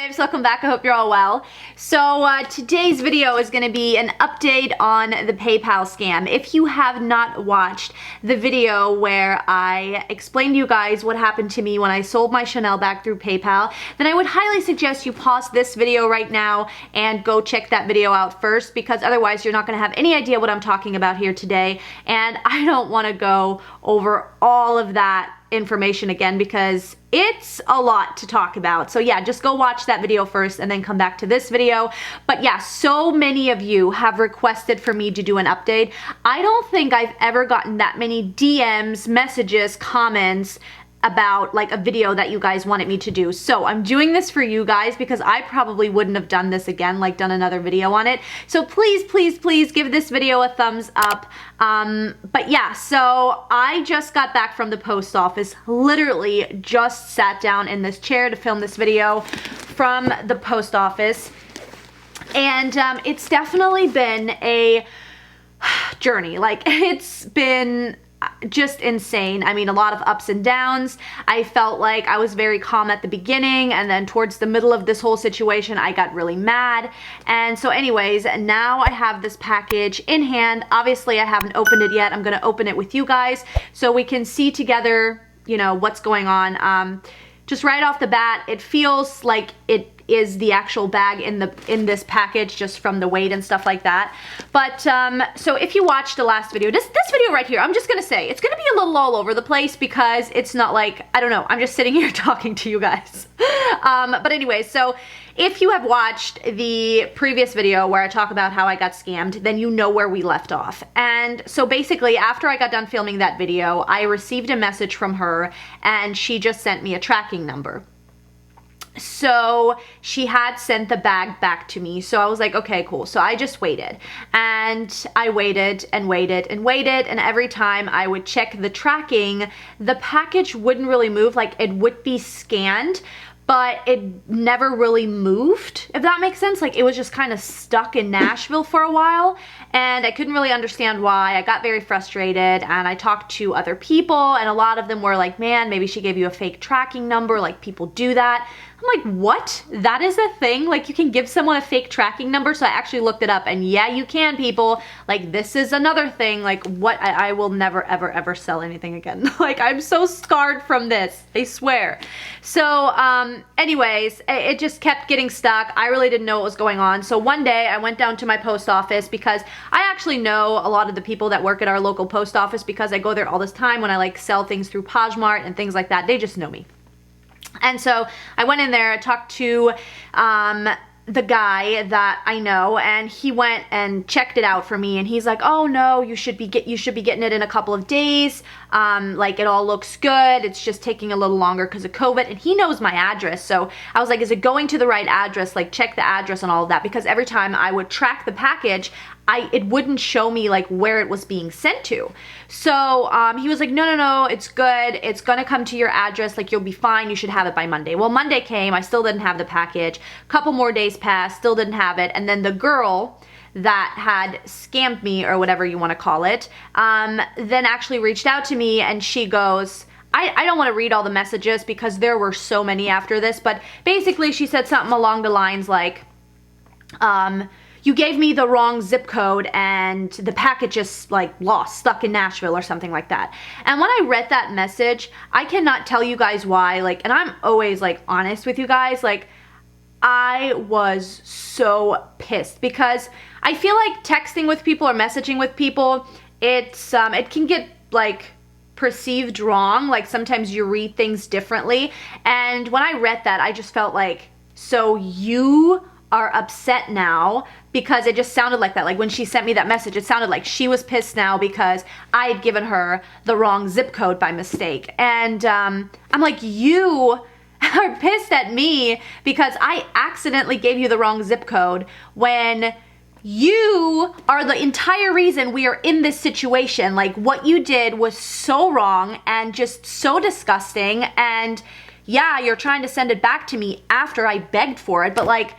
babes, welcome back. I hope you're all well. So today's video is going to be an update on the PayPal scam. If you have not watched the video where I explained to you guys what happened to me when I sold my Chanel bag through PayPal, then I would highly suggest you pause this video right now and go check that video out first, because otherwise you're not going to have any idea what I'm talking about here today, and I don't want to go over all of that information again because it's a lot to talk about. So yeah, just go watch that video first and then come back to this video. But yeah, so many of you have requested for me to do an update. I don't think I've ever gotten that many DMs, messages, comments about like a video that you guys wanted me to do. So I'm doing this for you guys because I probably wouldn't have done this again, like done another video on it. So please give this video a thumbs up. But yeah, so I just got back from the post office, literally just sat down in this chair to film this video from the post office. And it's definitely been a journey. Like, it's been just insane. I mean, a lot of ups and downs. I felt like I was very calm at the beginning, and then towards the middle of this whole situation, I got really mad. And so anyways, now I have this package in hand. Obviously, I haven't opened it yet. I'm gonna open it with you guys so we can see together, you know, what's going on. Just right off the bat, it feels like it is the actual bag in this package, just from the weight and stuff like that. But so if you watched the last video, this video right here, I'm just gonna say it's gonna be a little all over the place because it's not like, I don't know, I'm just sitting here talking to you guys. But anyway, so if you have watched the previous video where I talk about how I got scammed, then you know where we left off. And so basically, after I got done filming that video, I received a message from her and she just sent me a tracking number. So she had sent the bag back to me. So I was like, okay, cool. So I just waited, and I waited and waited and waited. And every time I would check the tracking, the package wouldn't really move. Like, it would be scanned, but it never really moved, if that makes sense. Like, it was just kind of stuck in Nashville for a while, and I couldn't really understand why. I got very frustrated, and I talked to other people, and a lot of them were like, man, maybe she gave you a fake tracking number, like people do that. I'm like, what? That is a thing? Like, you can give someone a fake tracking number? So I actually looked it up, and yeah, you can, people. Like, this is another thing. Like, what? I will never, ever, ever sell anything again. Like, I'm so scarred from this, I swear. So, anyways, it just kept getting stuck. I really didn't know what was going on. So one day I went down to my post office because I actually know a lot of the people that work at our local post office because I go there all this time when I like sell things through Poshmark and things like that. They just know me. And so I went in there, I talked to the guy that I know, and he went and checked it out for me, and he's like, oh no, you should be getting it in a couple of days. Like, it all looks good. It's just taking a little longer because of COVID. And he knows my address. So I was like, is it going to the right address? Like, check the address and all of that, because every time I would track the package, it wouldn't show me like where it was being sent to. So he was like, no, it's good. It's gonna come to your address. Like, you'll be fine. You should have it by Monday. Well, Monday came. I still didn't have the package. A couple more days passed. Still didn't have it. And then the girl that had scammed me, or whatever you want to call it, then actually reached out to me, and she goes, I don't want to read all the messages because there were so many after this, but basically she said something along the lines like, you gave me the wrong zip code and the package is like lost, stuck in Nashville or something like that. And when I read that message, I cannot tell you guys why, like, and I'm always like honest with you guys, like, I was so pissed because I feel like texting with people or messaging with people, it's it can get like perceived wrong. Like, sometimes you read things differently. And when I read that, I just felt like, so you are upset now because it just sounded like that. Like, when she sent me that message, it sounded like she was pissed now because I had given her the wrong zip code by mistake. And I'm like, you are pissed at me because I accidentally gave you the wrong zip code when you are the entire reason we are in this situation. Like, what you did was so wrong and just so disgusting. And yeah, you're trying to send it back to me after I begged for it, but like,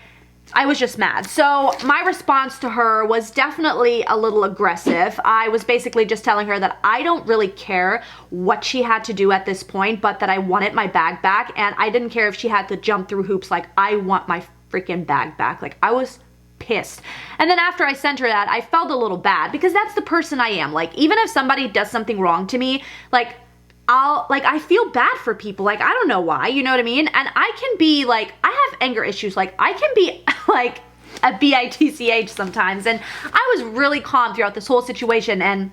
I was just mad. So my response to her was definitely a little aggressive. I was basically just telling her that I don't really care what she had to do at this point, but that I wanted my bag back, and I didn't care if she had to jump through hoops. Like, I want my freaking bag back. Like, I was pissed. And then after I sent her that, I felt a little bad because that's the person I am. Like, even if somebody does something wrong to me, like, I feel bad for people. Like, I don't know why, you know what I mean? And I can be like, I have anger issues. Like, I can be like a bitch sometimes. And I was really calm throughout this whole situation and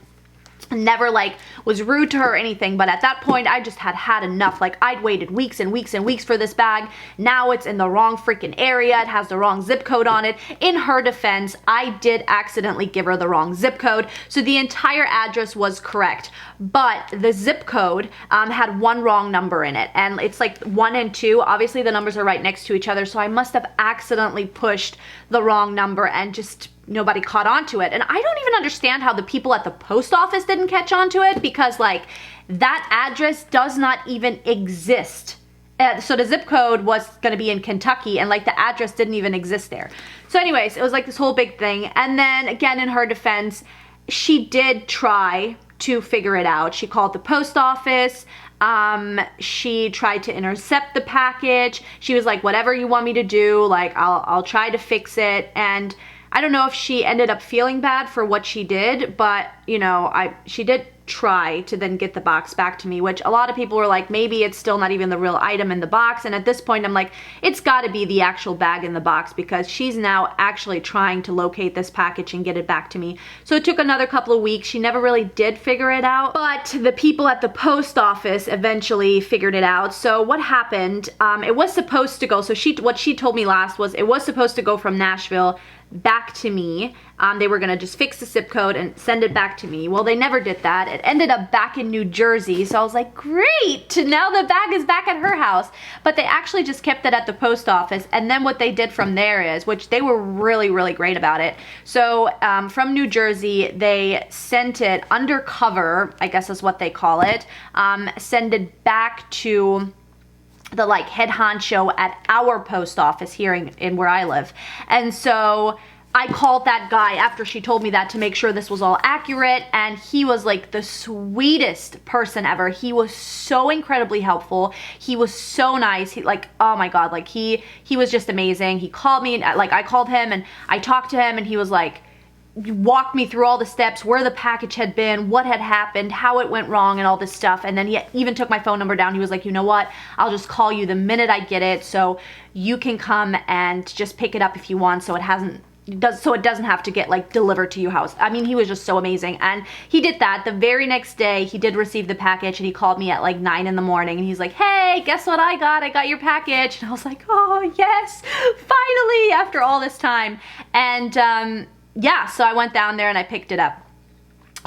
never like was rude to her or anything, but at that point I just had enough. Like, I'd waited weeks and weeks and weeks for this bag. Now it's in the wrong freaking area. It has the wrong zip code on it. In her defense, I did accidentally give her the wrong zip code, so the entire address was correct, but the zip code had one wrong number in it, and it's like 1 and 2. Obviously the numbers are right next to each other, so I must have accidentally pushed the wrong number and just nobody caught on to it. And I don't even understand how the people at the post office didn't catch on to it, because like, that address does not even exist. So the zip code was gonna be in Kentucky, and like the address didn't even exist there. So anyways, it was like this whole big thing. And then again, in her defense, she did try to figure it out. She called the post office. She tried to intercept the package. She was like, whatever you want me to do, like, I'll try to fix it. And I don't know if she ended up feeling bad for what she did, but you know, she did try to then get the box back to me, which a lot of people were like, maybe it's still not even the real item in the box. And at this point I'm like, it's got to be the actual bag in the box, because she's now actually trying to locate this package and get it back to me. So it took another couple of weeks. She never really did figure it out, but the people at the post office eventually figured it out. So what happened, it was supposed to go, so what she told me last was it was supposed to go from Nashville back to me. They were gonna just fix the zip code and send it back to me. Well, they never did that. It ended up back in New Jersey, so I was like, great, now the bag is back at her house. But they actually just kept it at the post office, and then what they did from there is, which they were really, really great about it. So from New Jersey, they sent it undercover, I guess is what they call it, send it back to the like head honcho at our post office here in where I live. And so I called that guy after she told me that to make sure this was all accurate, and he was like the sweetest person ever. He was so incredibly helpful. He was so nice. He like, oh my god, like he was just amazing. He called me, like I called him and I talked to him, and he was like, walked me through all the steps, where the package had been, what had happened, how it went wrong, and all this stuff. And then he even took my phone number down. He was like, you know what, I'll just call you the minute I get it, so you can come and just pick it up if you want, so it doesn't have to get like delivered to your house. I mean, he was just so amazing. And he did that. The very next day he did receive the package, and he called me at like 9 in the morning, and he's like, hey, guess what I got your package. And I was like, oh yes, finally, after all this time. And yeah, so I went down there and I picked it up.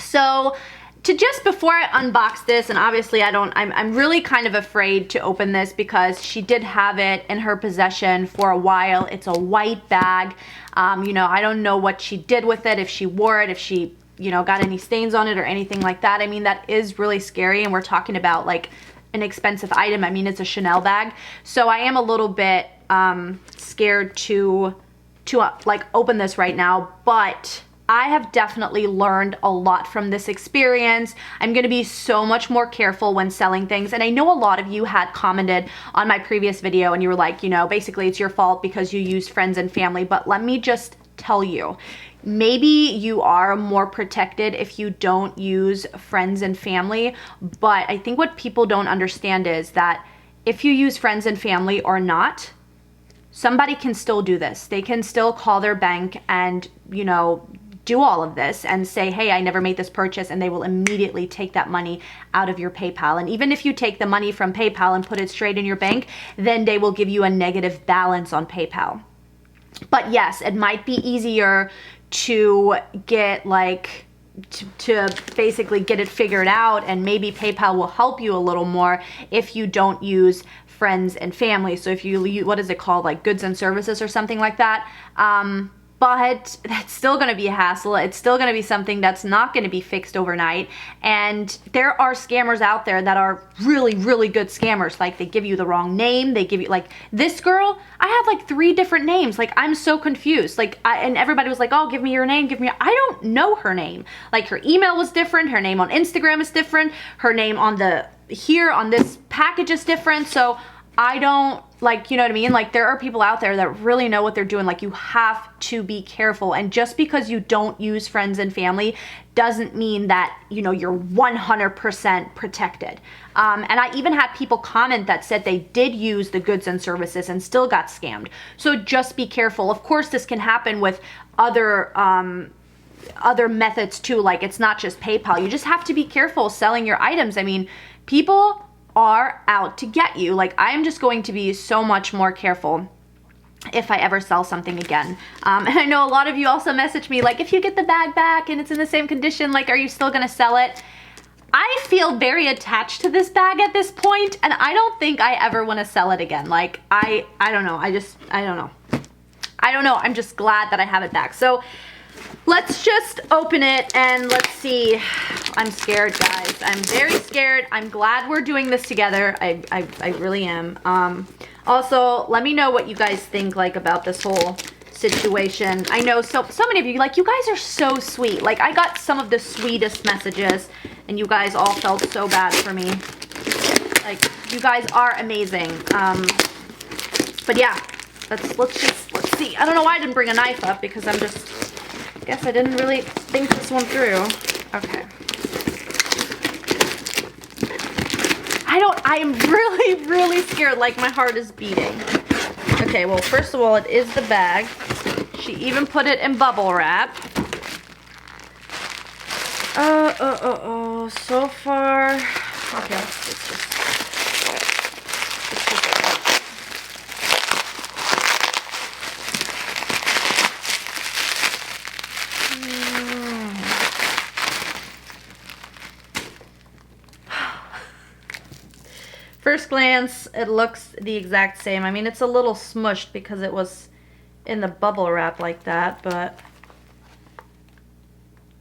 So just before I unbox this, and obviously I'm really kind of afraid to open this because she did have it in her possession for a while. It's a white bag. You know, I don't know what she did with it, if she wore it, if she, you know, got any stains on it or anything like that. I mean, that is really scary, and we're talking about like an expensive item. I mean, it's a Chanel bag. So I am a little bit scared to like open this right now, but I have definitely learned a lot from this experience. I'm gonna be so much more careful when selling things. And I know a lot of you had commented on my previous video and you were like, you know, basically it's your fault because you used friends and family. But let me just tell you, maybe you are more protected if you don't use friends and family. But I think what people don't understand is that if you use friends and family or not, somebody can still do this. They can still call their bank and, you know, do all of this and say, hey, I never made this purchase, and they will immediately take that money out of your PayPal. And even if you take the money from PayPal and put it straight in your bank, then they will give you a negative balance on PayPal. But yes, it might be easier to get like, to basically get it figured out, and maybe PayPal will help you a little more if you don't use friends and family. So if you, what is it called, like goods and services or something like that. but that's still going to be a hassle. It's still going to be something that's not going to be fixed overnight. And there are scammers out there that are really, really good scammers. Like, they give you the wrong name. They give you, like, this girl, I had like 3 different names. Like, I'm so confused. Like, and everybody was like, oh, give me your name, give me, I don't know her name. Like, her email was different. Her name on Instagram is different. Her name on on this package is different. So I don't, like, you know what I mean? Like, there are people out there that really know what they're doing. Like, you have to be careful. And just because you don't use friends and family doesn't mean that, you know, you're 100% protected. And I even had people comment that said they did use the goods and services and still got scammed. So just be careful. Of course, this can happen with other methods too. Like, it's not just PayPal. You just have to be careful selling your items. I mean, people are out to get you. Like, I am just going to be so much more careful if I ever sell something again. And I know a lot of you also message me, like, if you get the bag back and it's in the same condition, like, are you still gonna sell it? I feel very attached to this bag at this point, and I don't think I ever want to sell it again. Like, I don't know. I don't know. I don't know. I'm just glad that I have it back. So let's just open it and let's see. I'm scared, guys. I'm very scared. I'm glad we're doing this together. I really am. Also, let me know what you guys think, like, about this whole situation. I know so many of you, like, you guys are so sweet. Like, I got some of the sweetest messages, and you guys all felt so bad for me. Like, you guys are amazing. But yeah, let's see. I don't know why I didn't bring a knife up, because I guess I didn't really think this one through. Okay. I am really, really scared. Like, my heart is beating. Okay, well, first of all, it is the bag. She even put it in bubble wrap. So far. Okay, let's just. First glance, it looks the exact same. I mean, it's a little smushed because it was in the bubble wrap like that, but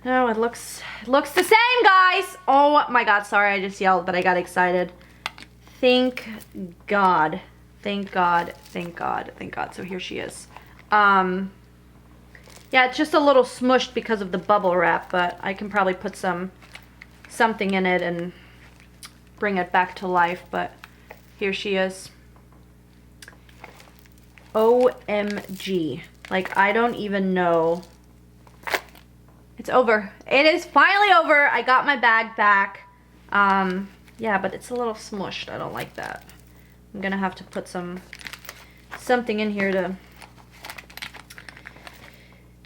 no, it looks the same, guys. Oh my God, sorry, I just yelled, but I got excited. Thank God. Thank God. Thank God. Thank God. So here she is. Yeah, it's just a little smushed because of the bubble wrap, but I can probably put something in it and bring it back to life. But here she is. OMG. Like, I don't even know. It's over. It is finally over. I got my bag back. Yeah, but it's a little smushed. I don't like that. I'm gonna have to put something in here to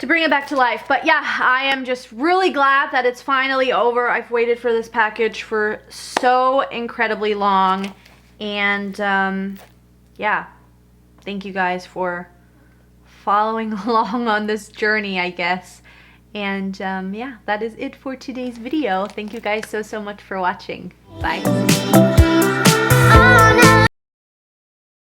bring it back to life. But yeah, I am just really glad that it's finally over. I've waited for this package for so incredibly long. And yeah, thank you guys for following along on this journey, I guess. And yeah, that is it for today's video. Thank you guys so much for watching. Bye.